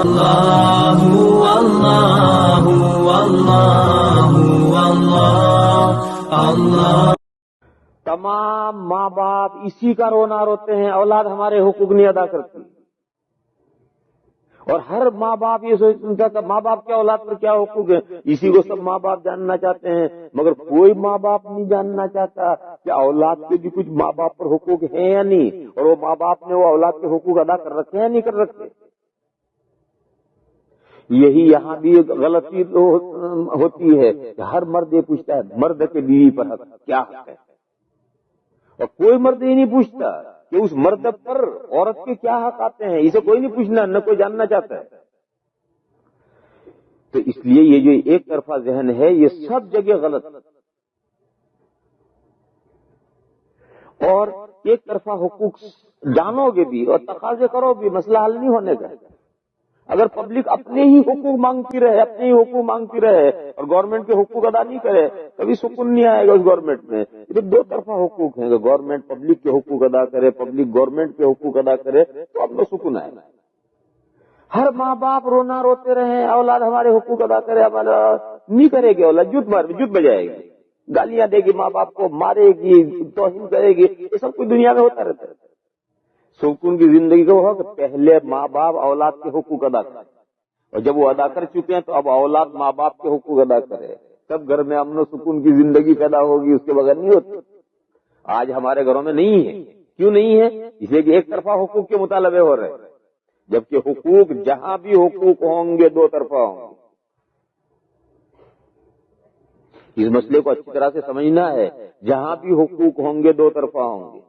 اللہ اللہ اللہ اللہ۔ تمام ماں باپ اسی کا رونا روتے ہیں، اولاد ہمارے حقوق نہیں ادا کرتی، اور ہر ماں باپ یہ سوچتا تھا ماں باپ کے اولاد پر کیا حقوق ہے، اسی کو سب ماں باپ جاننا چاہتے ہیں، مگر کوئی ماں باپ نہیں جاننا چاہتا کہ اولاد کے بھی کچھ ماں باپ پر حقوق ہیں یا نہیں، اور وہ ماں باپ نے وہ اولاد کے حقوق ادا کر رکھے ہیں یا نہیں کر رکھے۔ یہی یہاں بھی ایک غلطی ہوتی ہے کہ ہر مرد یہ پوچھتا ہے مرد کے بیوی پر حق کیا حق ہے، اور کوئی مرد یہ نہیں پوچھتا کہ اس مرد پر عورت کے کیا حق آتے ہیں، اسے کوئی نہیں پوچھنا، نہ کوئی جاننا چاہتا ہے۔ تو اس لیے یہ جو ایک طرفہ ذہن ہے یہ سب جگہ غلط، اور ایک طرفہ حقوق جانو گے بھی اور تقاضے کرو بھی، مسئلہ حل نہیں ہونے کا۔ اگر پبلک اپنے ہی حقوق مانگتی رہے، اپنے ہی حقوق مانگتی رہے اور گورنمنٹ کے حقوق ادا نہیں کرے، کبھی سکون نہیں آئے گا اس گورنمنٹ میں۔ یہ تو دو طرفہ حقوق ہیں کہ گورنمنٹ پبلک کے حقوق ادا کرے، پبلک گورنمنٹ کے حقوق ادا کرے تو اب تو سکون آئے گا۔ ہر ماں باپ رونا روتے رہے اولاد ہمارے حقوق ادا کرے، ہمارا نہیں کرے گی، اولاد جت بجائے گی، گالیاں دے گی، ماں باپ کو مارے گی، توہین کرے گی، یہ سب کچھ دنیا میں ہوتا رہتا ہے۔ سکون کی زندگی کو ہو کہ پہلے ماں باپ اولاد کے حقوق ادا کرے، اور جب وہ ادا کر چکے ہیں تو اب اولاد ماں باپ کے حقوق ادا کرے، تب گھر میں امن و سکون کی زندگی پیدا ہوگی، اس کے بغیر نہیں ہوتی۔ آج ہمارے گھروں میں نہیں ہے، کیوں نہیں ہے؟ اس لیے کہ ایک طرفہ حقوق کے مطالبے ہو رہے ہیں، جبکہ حقوق جہاں بھی حقوق ہوں گے دو طرفہ ہوں گے۔ اس مسئلے کو اچھی طرح سے سمجھنا ہے، جہاں بھی حقوق ہوں گے دو طرفہ ہوں گے۔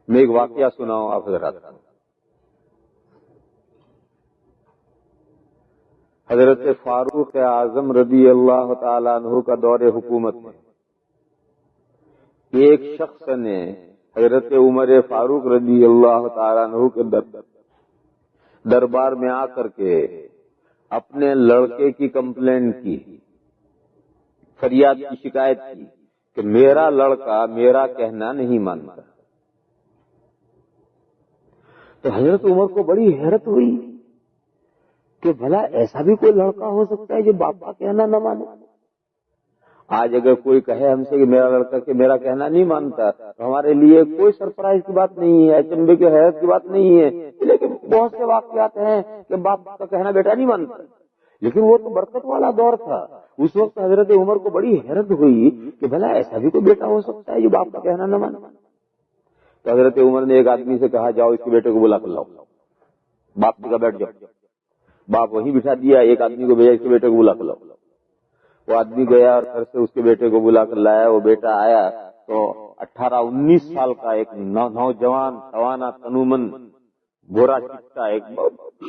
میں ایک واقعہ سناؤں آپ حضرات۔ حضرت فاروق اعظم رضی اللہ تعالیٰ عنہ کا دور حکومت میں ایک شخص نے حضرت عمر فاروق رضی اللہ تعالیٰ عنہ کے دربار میں آ کر کے اپنے لڑکے کی کمپلینٹ کی، فریاد کی، شکایت کی کہ میرا لڑکا میرا کہنا نہیں مانتا۔ تو حضرت عمر کو بڑی حیرت ہوئی کہ بھلا ایسا بھی کوئی لڑکا ہو سکتا ہے جو باپ کا کہنا نہ مانے۔ آج اگر کوئی کہے ہم سے کہ میرا لڑکا کہ میرا کہنا نہیں مانتا تو ہمارے لیے کوئی سرپرائز کی بات نہیں ہے، اچنبے کی حیرت کی بات نہیں ہے، لیکن بہت سے واقعات ہیں کہ باپ کا کہنا بیٹا نہیں مانتا۔ لیکن وہ تو برکت والا دور تھا، اس وقت حضرت عمر کو بڑی حیرت ہوئی کہ بھلا ایسا بھی کوئی بیٹا ہو سکتا ہے جو باپ کا کہنا نہ مانے۔ تو حضرت عمر نے ایک آدمی سے کہا جاؤ اس کے بیٹے کو بلا کر لاؤ، باپ کا بیٹھ جاؤ۔ باپ وہیں بٹھا دیا، ایک آدمی کو بھیجا اس کے بیٹے کو بلا کر لاؤ۔ وہ آدمی گیا اور گھر سے اس کے بیٹے کو بلا کر لایا۔ وہ بیٹا آیا تو 18-19 سال کا ایک نوجوان، توانا، تنومند، گورا چٹا، ایک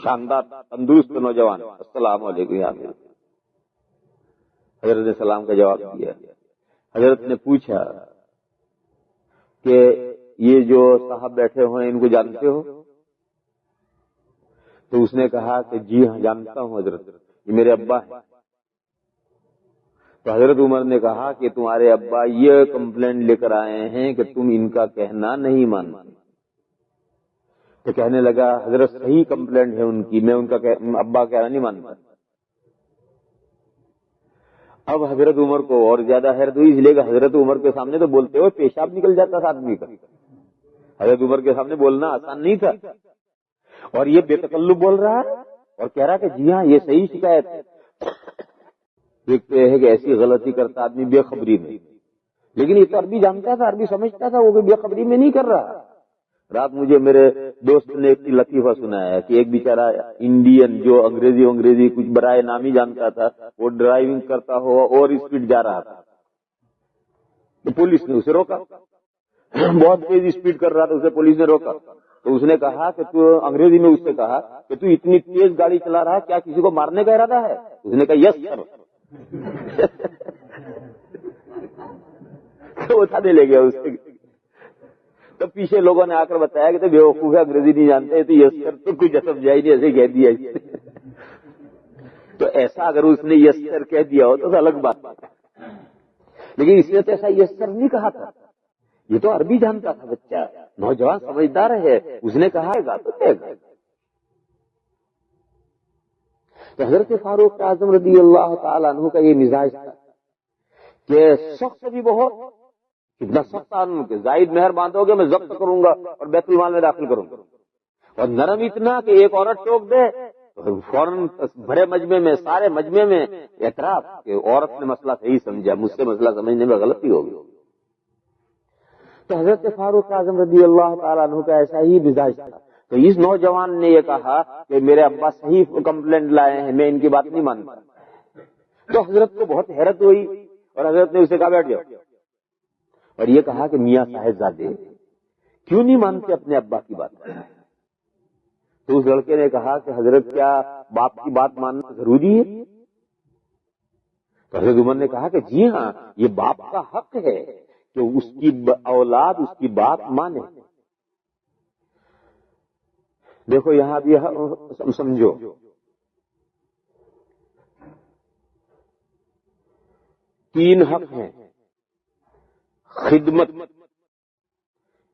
شاندار تندرست نوجوان۔ السلام علیکم حضرت۔ حضرت نے سلام کا جواب دیا۔ حضرت نے پوچھا کہ یہ جو صاحب بیٹھے ہوئے ہیں ان کو جانتے ہو؟ تو اس نے کہا کہ جی ہاں جانتا ہوں حضرت، یہ میرے ابا ہیں۔ تو حضرت عمر نے کہا کہ تمہارے ابا یہ کمپلینٹ لے کر آئے ہیں کہ تم ان کا کہنا نہیں مانتے۔ تو کہنے لگا حضرت صحیح کمپلینٹ ہے ان کی، میں ان کا ابا کہنا نہیں مانتا۔ اب حضرت عمر کو اور زیادہ حیرت ہوئی، اس لیے کہ حضرت عمر کے سامنے تو بولتے ہوئے پیشاب نکل جاتا تھا آدمی کا۔ حضرت عمر کے سامنے بولنا آسان نہیں تھا، اور یہ بے تکلف بول رہا ہے اور کہہ رہا کہ جی ہاں یہ صحیح شکایت ہے۔ ایک تو یہ ہے کہ ایسی غلطی کرتا آدمی بے خبری میں، لیکن یہ تو عربی جانتا تھا، عربی سمجھتا تھا، وہ بے خبری میں نہیں کر رہا۔ رات مجھے میرے دوست نے ایک لطیفہ سنایا کہ ایک بیچارہ انڈین جو انگریزی کچھ برائے نامی جانتا تھا، وہ ڈرائیونگ کرتا ہوا اور اسپیڈ جا رہا تھا، تو پولیس نے اسے روکا، بہت تیز اسپیڈ کر رہا تھا، اسے پولیس نے روکا۔ تو اس نے کہا کہ تو انگریزی میں اس سے کہا کہ تو اتنی تیز گاڑی چلا رہا ہے، کیا کسی کو مارنے کا ارادہ ہے؟ اس نے کہا یس سر۔ تو اٹھانے لے گیا اس سے۔ تو پیچھے لوگوں نے آ کر بتایا کہ تو بے وقوف ہے، انگریزی نہیں جانتے، تو یس سر تو کچھ سمجھا ہی نہیں، ایسے کہہ دیا۔ تو ایسا اگر اس نے یس سر کہہ دیا ہو تو الگ بات ہے، لیکن اس نے تو ایسا یس سر نہیں کہا تھا، یہ تو عربی جانتا تھا بچہ، نوجوان سمجھدار ہے، اس نے کہا گا تو دے گا۔ تو حضرت فاروق اعظم رضی اللہ تعالیٰ عنہ کا یہ مزاج تھا کہ سخت بھی بہت، اتنا سخت آدمی کہ زائد مہر باندھو گے میں ضبط کروں گا اور بیت المال میں داخل کروں گا، اور نرم اتنا کہ ایک عورت ٹوک دے فوراً بڑے مجمع میں، سارے مجمع میں اعتراف کہ عورت نے مسئلہ صحیح سمجھا، مجھ سے مسئلہ سمجھنے میں غلطی ہوگی۔ تو حضرت فاروق اعظم رضی اللہ تعالیٰ عنہ کا ایسا ہی مزاج تھا۔ تو اس نوجوان نے یہ کہا کہ میرے ابا صحیح کمپلینٹ لائے ہیں، میں ان کی بات نہیں مانتا۔ تو حضرت کو بہت حیرت ہوئی اور حضرت نے اسے کہا بیٹھ جاؤ، اور یہ کہا کہ میاں صاحبزادے کیوں نہیں مانتے اپنے ابا کی بات؟ تو اس لڑکے نے کہا کہ حضرت کیا باپ کی بات ماننا ضروری ہے؟ تو حضرت عمر نے کہا کہ جی ہاں، یہ باپ کا حق ہے کہ اس کی اولاد اس کی بات مانے۔ دیکھو یہاں بھی سمجھو، تین حق ہیں: خدمت،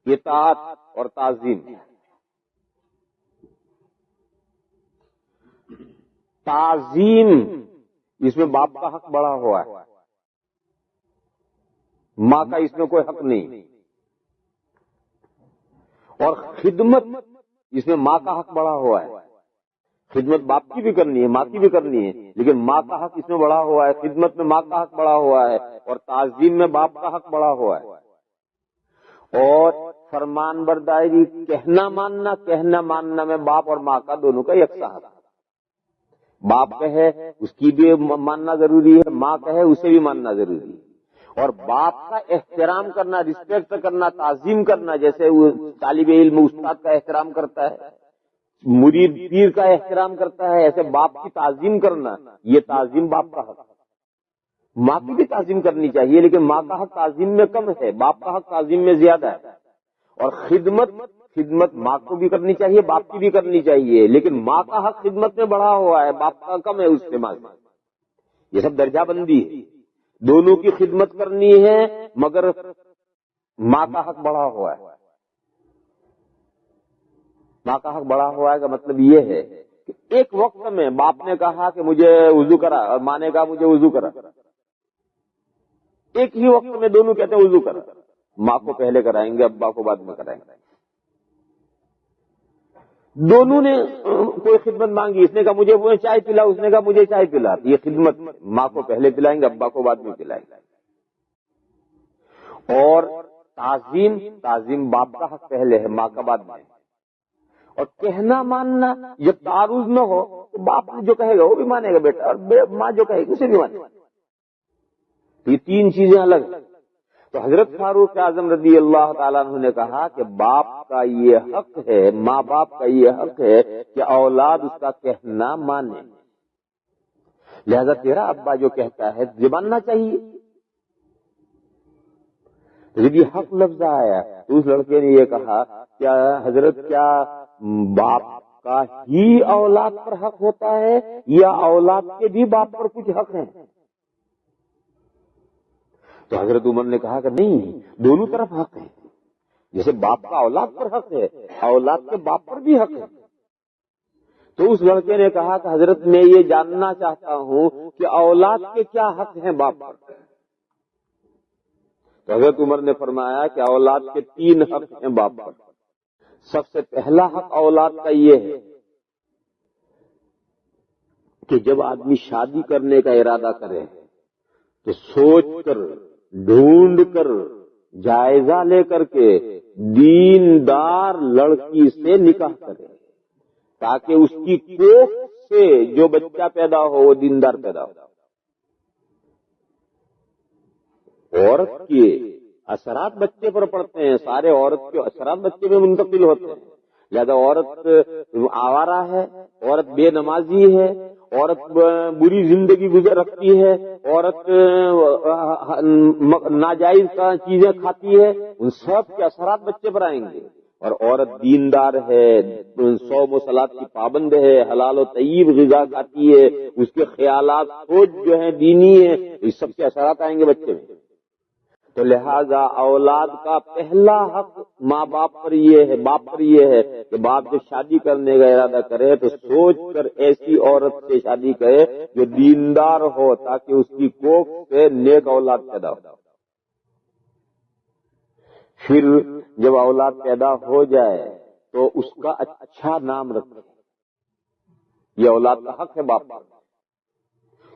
اطاعت اور تعظیم۔ تعظیم اس میں باپ کا حق بڑا ہوا ہے، ماں کا اس میں کوئی حق نہیں، اور خدمت اس میں ماں کا حق بڑا ہوا ہے۔ خدمت باپ کی بھی کرنی ہے، ماں کی بھی کرنی ہے، لیکن ماں کا حق اس میں بڑا ہوا ہے، خدمت میں ماں کا حق بڑا ہوا ہے، اور تعظیم میں باپ کا حق بڑا ہوا ہے۔ اور فرمان برداری، کہنا ماننا میں باپ اور ماں کا دونوں کا یکساں حق ہے۔ باپ کہے اس کی بھی ماننا ضروری ہے، ماں کہے اسے بھی ماننا ضروری ہے۔ اور باپ کا احترام کرنا، رسپیکٹ کرنا، تعظیم کرنا، جیسے وہ طالب علم استاد کا احترام کرتا ہے، مرید پیر کا احترام کرتا ہے، ایسے باپ کی تعظیم کرنا، یہ تعظیم باپ کا حق ہے۔ ماں کی بھی تعظیم کرنی چاہیے، لیکن ماں کا حق تعظیم میں کم ہے، باپ کا حق تعظیم میں زیادہ ہے۔ اور خدمت ماں کو بھی کرنی چاہیے، باپ کی بھی کرنی چاہیے، لیکن ماں کا حق خدمت میں بڑھا ہوا ہے، باپ کا کم ہے اس سے ماں سے۔ یہ سب درجہ بندی ہے، دونوں کی خدمت کرنی ہے، مگر ماں کا حق بڑھا ہوا ہے۔ ماں کا حق بڑا ہوا ہے کا مطلب یہ ہے کہ ایک وقت میں باپ نے کہا کہ مجھے وضو کرا، اور ماں نے کہا مجھے وضو کرا، ایک ہی وقت میں دونوں کہتے ہیں وضو کرا، ماں کو پہلے کرائیں گے، ابا کو بعد میں کرائیں گے۔ دونوں نے کوئی خدمت مانگی، اس نے کہا مجھے وہ چائے پلا، اس نے کہا مجھے چائے پلا، یہ خدمت ماں کو پہلے پلائیں گے، ابا کو بعد میں پلائیں گے۔ اور تعظیم باپ کا حق پہلے ہے، ماں کا بعد میں۔ اور کہنا ماننا، جب تعارض نہ ہو تو باپ جو کہے گا وہ بھی مانے گا بیٹا، اور ماں جو کہے گی اسے بھی مانے گا۔ یہ تین چیزیں الگ ہیں۔ تو حضرت فاروق اعظم رضی اللہ تعالیٰ عنہ نے کہا کہ باپ کا یہ حق ہے، ماں باپ کا یہ حق ہے کہ اولاد اس کا کہنا مانے، لہذا تیرا ابا جو کہتا ہے یہ ماننا چاہیے۔ جب یہ حق لفظ آیا تو اس لڑکے نے یہ کہا کیا حضرت کیا باپ کا ہی اولاد پر حق ہوتا ہے یا اولاد کے بھی باپ پر کچھ حق ہیں؟ تو حضرت عمر نے کہا کہ نہیں، دونوں طرف حق ہے، جیسے باپ کا اولاد پر حق ہے، اولاد کے باپ پر بھی حق ہے۔ تو اس لڑکے نے کہا کہ حضرت میں یہ جاننا چاہتا ہوں کہ اولاد کے کیا حق ہیں باپ پر؟ تو حضرت عمر نے فرمایا کہ اولاد کے تین حق ہیں باپ پر۔ سب سے پہلا حق اولاد کا یہ ہے کہ جب آدمی شادی کرنے کا ارادہ کرے تو سوچ کر، ڈھونڈ کر، جائزہ لے کر کے دیندار لڑکی سے نکاح کرے، تاکہ اس کی کوکھ سے جو بچہ پیدا ہو وہ دیندار پیدا ہو۔ عورت کے اثرات بچے پر پڑتے ہیں، سارے عورت کے اثرات بچے میں منتقل ہوتے ہیں، لہذا عورت آوارہ ہے، عورت بے نمازی ہے، عورت بری زندگی گزر رکھتی ہے، عورت ناجائز چیزیں کھاتی ہے، ان سب کے اثرات بچے پر آئیں گے۔ اور عورت دیندار ہے، صوم و صلاۃ کی پابند ہے، حلال و طیب غذا کھاتی ہے، اس کے خیالات سوچ جو ہیں دینی ہے، اس سب کے اثرات آئیں گے بچے میں۔ تو لہذا اولاد کا پہلا حق ماں باپ پر یہ ہے، باپ پر یہ ہے کہ باپ جو شادی کرنے کا ارادہ کرے تو سوچ کر ایسی عورت سے شادی کرے جو دیندار ہو، تاکہ اس کی کوکھ سے نیک اولاد پیدا ہو۔ پھر جب اولاد پیدا ہو جائے تو اس کا اچھا نام رکھے، یہ اولاد کا حق ہے باپ پر۔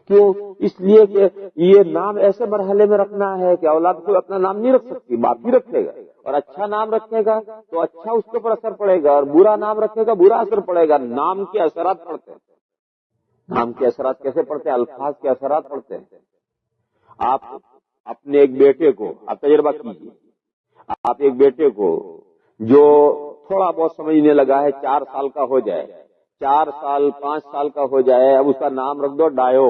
کیوں؟ اس لیے کہ یہ نام ایسے مرحلے میں رکھنا ہے کہ اولاد کو اپنا نام نہیں رکھ سکتی، باپ ہی رکھے گا، اور اچھا نام رکھے گا تو اچھا اس کے اوپر اثر پڑے گا، اور برا نام رکھے گا برا اثر پڑے گا۔ نام کے اثرات پڑتے ہیں۔ نام کے اثرات کیسے پڑتے ہیں؟ الفاظ کے اثرات پڑتے ہیں۔ آپ اپنے ایک بیٹے کو، آپ تجربہ کیجیے، آپ ایک بیٹے کو جو تھوڑا بہت سمجھنے لگا ہے، 4 سال کا ہو جائے، 4 سال 5 سال کا ہو جائے، اب اس کا نام رکھ دو ڈایو،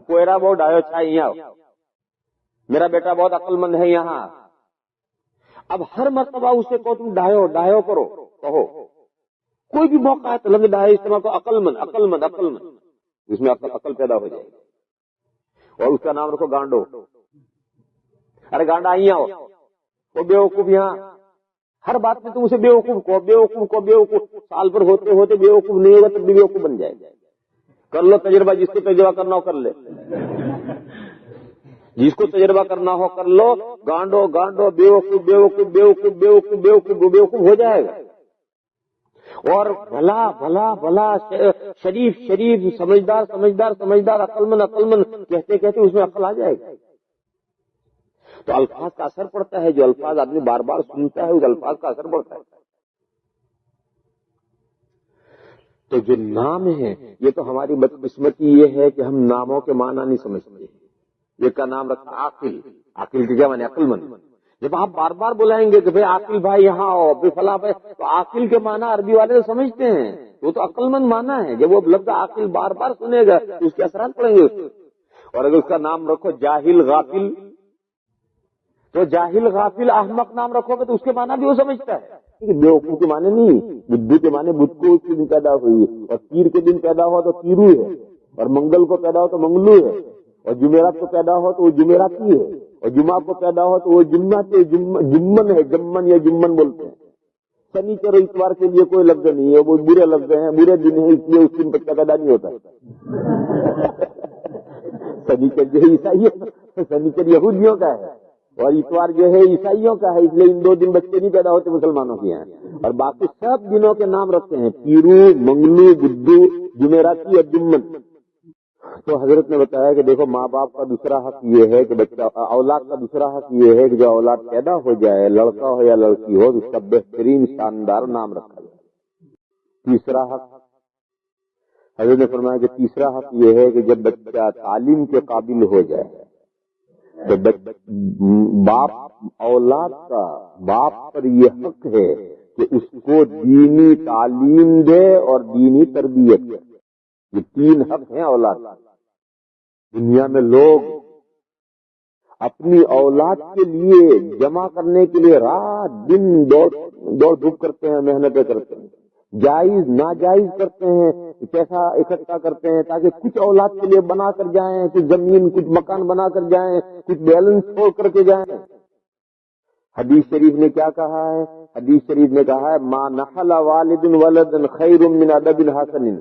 کوئرا بہت ڈایو چھائی یہاں، میرا بیٹا بہت عقل مند ہے یہاں۔ اب ہر مرتبہ اسے کہو تم ڈایو ڈایو کرو، کہو کوئی بھی موقع ہے تو لفظ ڈایو استعمال کرو، عقل مند عقل مند عقل مند، اس میں عقل پیدا ہو جائے گی۔ اور اس کا نام رکھو گانڈو، ارے گانڈا آئی ہو، وہ بیوقوف، یہاں ہر بات میں تم اسے بیوقوف کو بیوقوف کو بیوقوف، سال پر ہوتے ہوتے بیوقوف نہیں ہوگا تو بھی بیوقوف بن جائے گا۔ کر لو تجربہ، جس کو تجربہ کرنا ہو کر لے، جس کو تجربہ کرنا ہو کر لو، گانڈو گانڈو بیوقوف بیوقوف بیوقوف بیوقوف بیوقوف بیوقوف ہو جائے گا۔ اور بھلا بھلا بھلا، شریف شریف، سمجھدار سمجھدار سمجھدار، عقل مند عقل مند کہتے کہتے اس میں عقل آ جائے گا۔ تو الفاظ کا اثر پڑتا ہے، جو الفاظ آدمی بار بار سنتا ہے اس الفاظ کا اثر پڑتا ہے۔ تو جو نام ہے، یہ تو ہماری بدقسمتی یہ ہے کہ ہم ناموں کے معنی نہیں سمجھتے۔ یہ کا نام رکھا عاقل، عاقل کے کیا معنی؟ عقل مند۔ جب آپ بار بار بلائیں گے کہ بھائی عاقل بھائی یہاں آؤ، بھائی فلاں بھائی، تو عاقل کے معنی عربی والے تو سمجھتے ہیں، وہ تو عقل مند معنی ہے۔ جب وہ لفظ عاقل بار بار سنے گا تو اس کے اثرات پڑیں گے اس کو۔ اور اگر اس کا نام رکھو جاہل غافل، تو جاہل غافل احمق نام رکھو گے تو اس کے معنی بھی وہ سمجھتا ہے۔ بیوقوف کے معنی نہیں، بدھو کے معنی بدھ کو اس دن پیدا ہوئی، اور پیر کے دن پیدا ہو تو پیرو ہے، اور منگل کو پیدا ہو تو منگلو ہے، اور جمعرات کو پیدا ہو تو وہ جمعراتی ہے، اور جمعہ کو پیدا ہو تو وہ جمن ہے، جمن یا جمن بولتے ہیں۔ شنیچر اور اتوار کے لیے کوئی لفظ نہیں ہے، وہ برے لفظ ہیں، برے دن ہیں، اس لیے اس دن بچہ پیدا نہیں ہوتا۔ شنیچر جو ہے عیسائی، شنیچر یہودیوں کا ہے، اور اتوار جو ہے عیسائیوں کا ہے، اس لیے ان 2 دن بچے نہیں پیدا ہوتے مسلمانوں کے یہاں۔ اور باقی سب دنوں کے نام رکھتے ہیں، پیرو، منگلو، بدھو، جمعراتی اور جمن۔ تو حضرت نے بتایا کہ دیکھو، ماں باپ کا دوسرا حق یہ ہے کہ بچہ، اولاد کا دوسرا حق یہ ہے کہ جو اولاد پیدا ہو جائے، لڑکا ہو یا لڑکی ہو، اس کا بہترین شاندار نام رکھا جائے۔ تیسرا حق حضرت نے فرمایا کہ تیسرا حق یہ ہے کہ جب بچہ تعلیم کے قابل ہو جائے تو باپ، اولاد کا باپ پر یہ حق ہے کہ اس کو دینی تعلیم دے اور دینی تربیت دے۔ یہ 3 حق ہیں اولاد۔ دنیا میں لوگ اپنی اولاد کے لیے جمع کرنے کے لیے رات دن دوڑ دھوپ کرتے ہیں، محنتیں کرتے ہیں، جائز ناجائز کرتے ہیں، پیسہ اکٹھا کرتے ہیں تاکہ کچھ اولاد کے لیے بنا کر جائیں، کچھ زمین کچھ مکان بنا کر جائیں، کچھ بیلنس چھوڑ کر کے جائیں۔ حدیث شریف نے کیا کہا ہے؟ حدیث شریف نے کہا ہے ما نحل والد ولد خیر من ادب حسن۔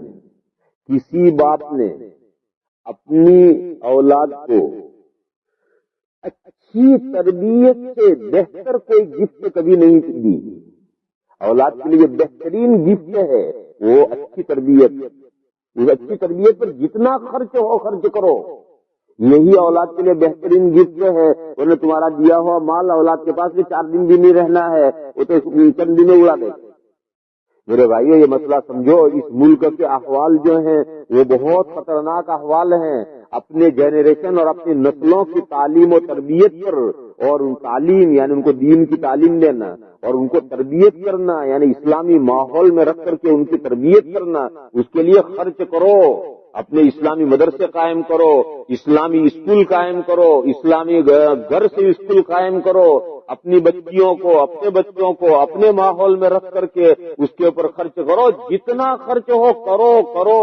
کسی باپ نے اپنی اولاد کو اچھی تربیت سے بہتر کوئی گفٹ کبھی نہیں دی۔ اولاد کے لیے بہترین گفٹ ہے وہ اچھی تربیت۔ اس اچھی تربیت پر جتنا خرچ ہو خرچ کرو، یہی اولاد کے لیے بہترین گفٹ ہے۔ انہوں نے تمہارا دیا ہوا مال اولاد کے پاس بھی 4 دن بھی نہیں رہنا ہے، وہ تو چند دنوں اڑا دے۔ میرے بھائیو، یہ مسئلہ سمجھو، اس ملک کے احوال جو ہیں وہ بہت خطرناک احوال ہیں۔ اپنے جنریشن اور اپنی نسلوں کی تعلیم و تربیت پر، اور ان تعلیم یعنی ان کو دین کی تعلیم دینا اور ان کو تربیت کرنا، یعنی اسلامی ماحول میں رکھ کر کے ان کی تربیت کرنا، اس کے لیے خرچ کرو۔ اپنے اسلامی مدرسے قائم کرو، اسلامی اسکول قائم کرو، اسلامی گھر سے اسکول قائم کرو، اپنی بچیوں کو، اپنے بچوں کو اپنے ماحول میں رکھ کر کے اس کے اوپر خرچ کرو۔ جتنا خرچ ہو کرو کرو،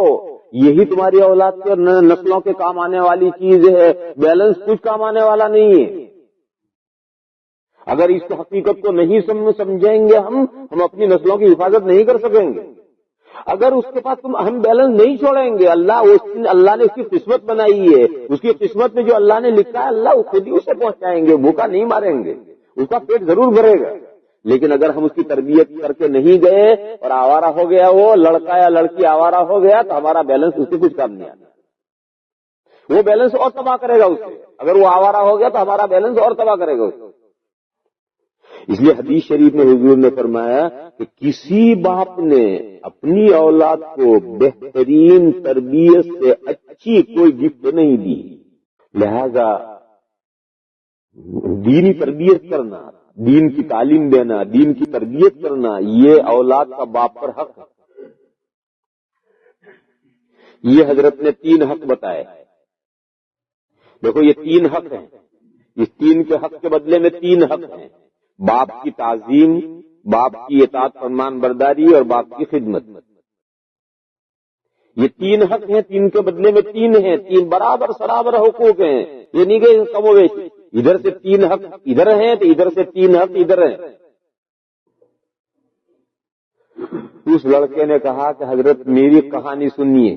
یہی تمہاری اولاد کے اور نسلوں کے کام آنے والی چیز ہے، بیلنس کچھ کام آنے والا نہیں ہے۔ اگر اس حقیقت کو نہیں سمجھیں گے ہم اپنی نسلوں کی حفاظت نہیں کر سکیں گے۔ اگر اس کے پاس تم اہم بیلنس نہیں چھوڑیں گے، اللہ نے اس کی قسمت بنائی ہے، اس کی قسمت میں جو اللہ نے لکھا ہے اللہ خود ہی اسے پہنچائیں گے، بھوکا نہیں ماریں گے، اس کا پیٹ ضرور بھرے گا۔ لیکن اگر ہم اس کی تربیت کر کے نہیں گئے اور آوارہ ہو گیا، وہ لڑکا یا لڑکی آوارہ ہو گیا، تو ہمارا بیلنس اس سے کچھ کام نہیں آتا، وہ بیلنس اور تباہ کرے گا اسے۔ اگر وہ آوارہ ہو گیا تو ہمارا بیلنس اور تباہ کرے گا اسے۔ اس لیے حدیث شریف میں حضور نے فرمایا کہ کسی باپ نے اپنی اولاد کو بہترین تربیت سے اچھی کوئی گفٹ نہیں دی، لہذا دینی تربیت کرنا، دین کی تعلیم دینا، دین کی تربیت کرنا، یہ اولاد کا باپ پر حق ہے۔ یہ حضرت نے 3 حق بتائے۔ دیکھو یہ 3 حق ہیں، اس 3 کے حق کے بدلے میں 3 حق ہیں: باپ کی تعظیم، باپ کی اطاعت فرمان برداری اور باپ کی خدمت۔ یہ 3 حق ہیں، 3 کے بدلے میں 3 ہیں، 3 برابر سرابر حقوق ہیں، یہ نہیں کہ کم و بیش ادھر سے 3 حق ادھر ہیں تو ادھر سے 3 حق ادھر ہیں۔ اس لڑکے نے کہا کہ حضرت میری کہانی سنیے،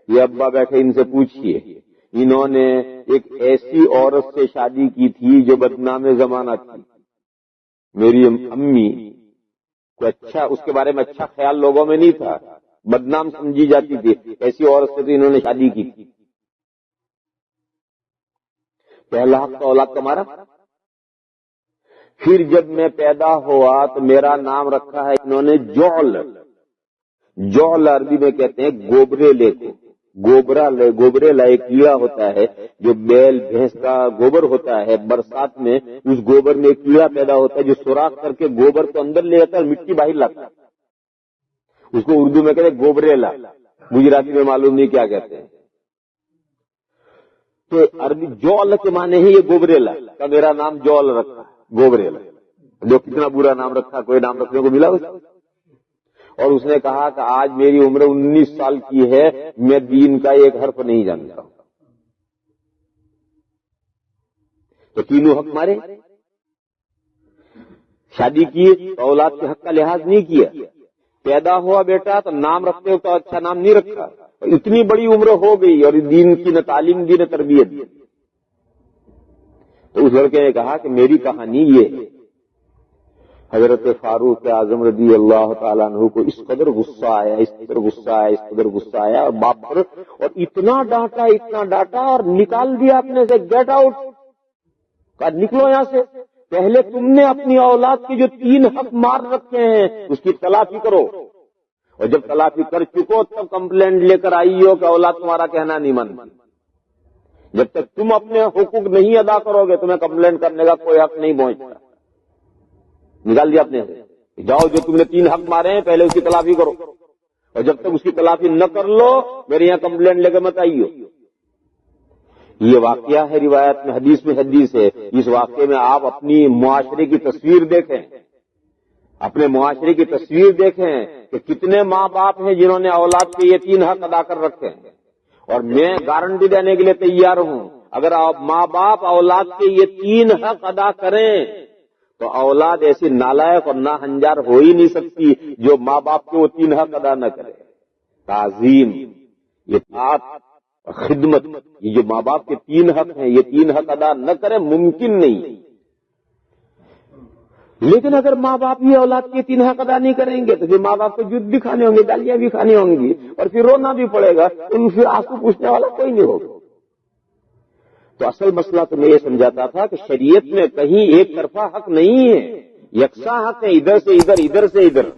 یہ ابا بیٹھے ان سے پوچھئے، انہوں نے ایک ایسی عورت سے شادی کی تھی جو بدنام زمانہ تھی، میری امی کو اچھا اس کے بارے میں اچھا خیال لوگوں میں نہیں تھا، بدنام سمجھی جاتی تھی، ایسی عورت سے تو انہوں نے شادی کی تھی۔ پہلا حق تو اولاد کا مارا۔ پھر جب میں پیدا ہوا تو میرا نام رکھا ہے انہوں نے جعل، جعل عربی میں کہتے ہیں گوبریلے کو، گوبریلا ایک کیڑا ہوتا ہے جو بیل بھینس کا گوبر ہوتا ہے، برسات میں اس گوبر میں ایک کیڑا پیدا ہوتا ہے جو سوراخ کر کے گوبر کو اندر لے جاتا ہے اور مٹی باہر لاتا ہے، اس کو اردو میں کہتے ہیں گوبریلا، گجراتی میں معلوم نہیں کیا کہتے ہیں۔ تو عربی جعل کے معنی ہے یہ گوبریلا کا میرا نام جعل رکھا، گوبریلا، جو کتنا برا نام رکھا، کوئی نام رکھنے کو ملا اسے۔ اور اس نے کہا کہ آج میری عمر 19 سال کی ہے، میں دین کا ایک حرف نہیں جانتا ہوں۔ تو 3 حق مارے، شادی کی تو اولاد کے حق کا لحاظ نہیں کیا، پیدا ہوا بیٹا تو نام رکھتے ہو تو اچھا نام نہیں رکھا، اتنی بڑی عمر ہو گئی اور دین کی نہ تعلیم دی نہ تربیت دی۔ تو اس لڑکے نے کہا کہ میری کہانی یہ ہے۔ حضرت فاروق اعظم رضی اللہ تعالیٰ عنہ کو اس قدر غصہ آیا، اس قدر غصہ آیا، اس قدر غصہ آیا، اور باپ پر اور اتنا ڈانٹا اور نکال دیا اپنے سے، گیٹ آؤٹ، کہا نکلو یہاں سے، پہلے تم نے اپنی اولاد کے جو 3 حق مار رکھے ہیں اس کی تلافی کرو، اور جب تلافی کر چکو تب کمپلینٹ لے کر آئی ہو کہ اولاد تمہارا کہنا نہیں مانتی۔ جب تک تم اپنے حقوق نہیں ادا کرو گے تمہیں کمپلینٹ کرنے کا کوئی حق نہیں پہنچتا۔ نکال دیا اپنے سے، جاؤ جو تم نے 3 حق مارے ہیں پہلے اس کی تلافی کرو، اور جب تک اس کی تلافی نہ کر لو میرے یہاں کمپلینٹ لے کر مت آئیو۔ یہ واقعہ ہے، روایت میں حدیث ہے، اس واقعے میں آپ اپنی معاشرے کی تصویر دیکھیں، اپنے معاشرے کی تصویر دیکھیں کہ کتنے ماں باپ ہیں جنہوں نے اولاد کے یہ 3 حق ادا کر رکھے ہیں، اور میں گارنٹی دینے کے لیے تیار ہوں اگر ماں باپ اولاد کے یہ 3 حق ادا کریں تو اولاد ایسی نالائق اور ناہنجار ہو ہی نہیں سکتی جو ماں باپ کے وہ 3 حق ادا نہ کرے۔ تعظیم، اطاعت، خدمت، یہ جو ماں باپ کے 3 حق ہیں یہ 3 حق ادا نہ کرے ممکن نہیں۔ لیکن اگر ماں باپ یہ اولاد کے 3 حق ادا نہیں کریں گے تو پھر ماں باپ کو جد بھی کھانے ہوں گے، گالیاں بھی کھانی ہوں گی، اور پھر رونا بھی پڑے گا، ان سے آنسو پوچھنے والا کوئی نہیں ہوگا۔ تو اصل مسئلہ تو میں یہ سمجھاتا تھا کہ شریعت میں کہیں ایک طرفہ حق نہیں ہے، یکساں حق ہے، ادھر سے ادھر، ادھر سے ادھر۔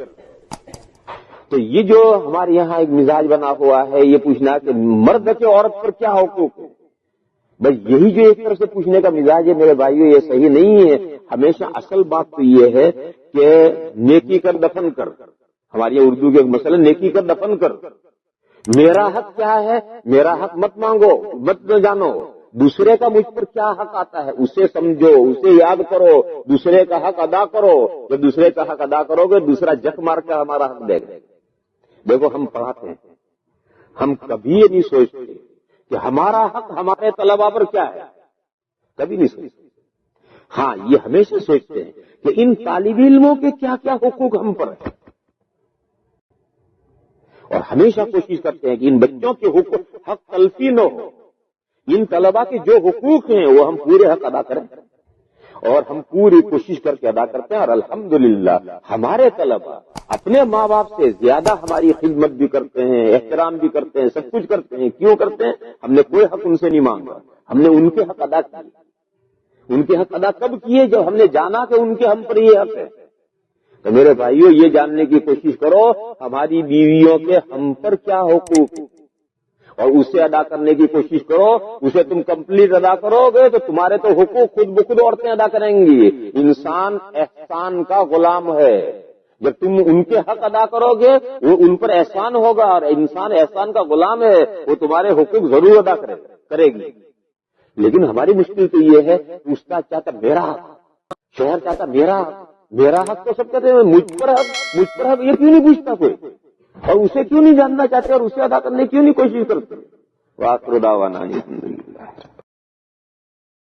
تو یہ جو ہمارے یہاں ایک مزاج بنا ہوا ہے یہ پوچھنا کہ مرد کے عورت پر کیا حقوق ہے، بس یہی جو ایک طرف سے پوچھنے کا مزاج ہے میرے بھائیوں یہ صحیح نہیں ہے۔ ہمیشہ اصل بات تو یہ ہے کہ نیکی کر دفن کر، ہمارے یہاں اردو کے ایک مسئلہ نیکی کر دفن کر۔ میرا حق کیا ہے، میرا حق مت مانگو، مت نہ جانو، دوسرے کا مجھ پر کیا حق آتا ہے اسے سمجھو، اسے یاد کرو، دوسرے کا حق ادا کرو۔ جب دوسرے کا حق ادا کرو گے دوسرا جک مار کر ہمارا حق دے گا۔ دیکھو ہم پڑھاتے ہیں ہم کبھی یہ نہیں سوچتے کہ ہمارا حق ہمارے طلبا پر کیا ہے، کبھی نہیں سوچتے. ہاں یہ ہمیشہ سوچتے ہیں کہ ان طالب علموں کے کیا کیا حقوق ہم پر ہیں، اور ہمیشہ کوشش کرتے ہیں کہ ان بچوں کے حق تلفی نہ ہو. ان طلبا کے جو حقوق ہیں وہ ہم پورے حق ادا کریں، اور ہم پوری کوشش کر کے ادا کرتے ہیں. اور الحمدللہ ہمارے طلبا اپنے ماں باپ سے زیادہ ہماری خدمت بھی کرتے ہیں، احترام بھی کرتے ہیں، سب کچھ کرتے ہیں. کیوں کرتے ہیں؟ ہم نے کوئی حق ان سے نہیں مانگا، ہم نے ان کے حق ادا کیے. ان کے حق ادا کب کیے؟ جب ہم نے جانا کہ ان کے ہم پر یہ حق ہے. تو میرے بھائیوں یہ جاننے کی کوشش کرو ہماری بیویوں کے ہم پر کیا حقوق، اور اسے ادا کرنے کی کوشش کرو. اسے تم کمپلیٹ ادا کرو گے تو تمہارے تو حقوق خود بخود عورتیں ادا کریں گی. انسان احسان کا غلام ہے. جب تم ان کے حق ادا کرو گے وہ ان پر احسان ہوگا، اور انسان احسان کا غلام ہے، وہ تمہارے حقوق ضرور ادا کرے گی. لیکن ہماری مشکل تو یہ ہے کہ استاد چاہتا میرا حق، شوہر چاہتا میرا حق. میرا حق تو سب کہتے ہیں مجھ پر حق یہ کیوں نہیں پوچھتا کوئی، اور اسے کیوں نہیں جاننا چاہتے اور اسے ادا کرنے کیوں نہیں کوشش کرتے. وآخر دعوانا الحمدللہ.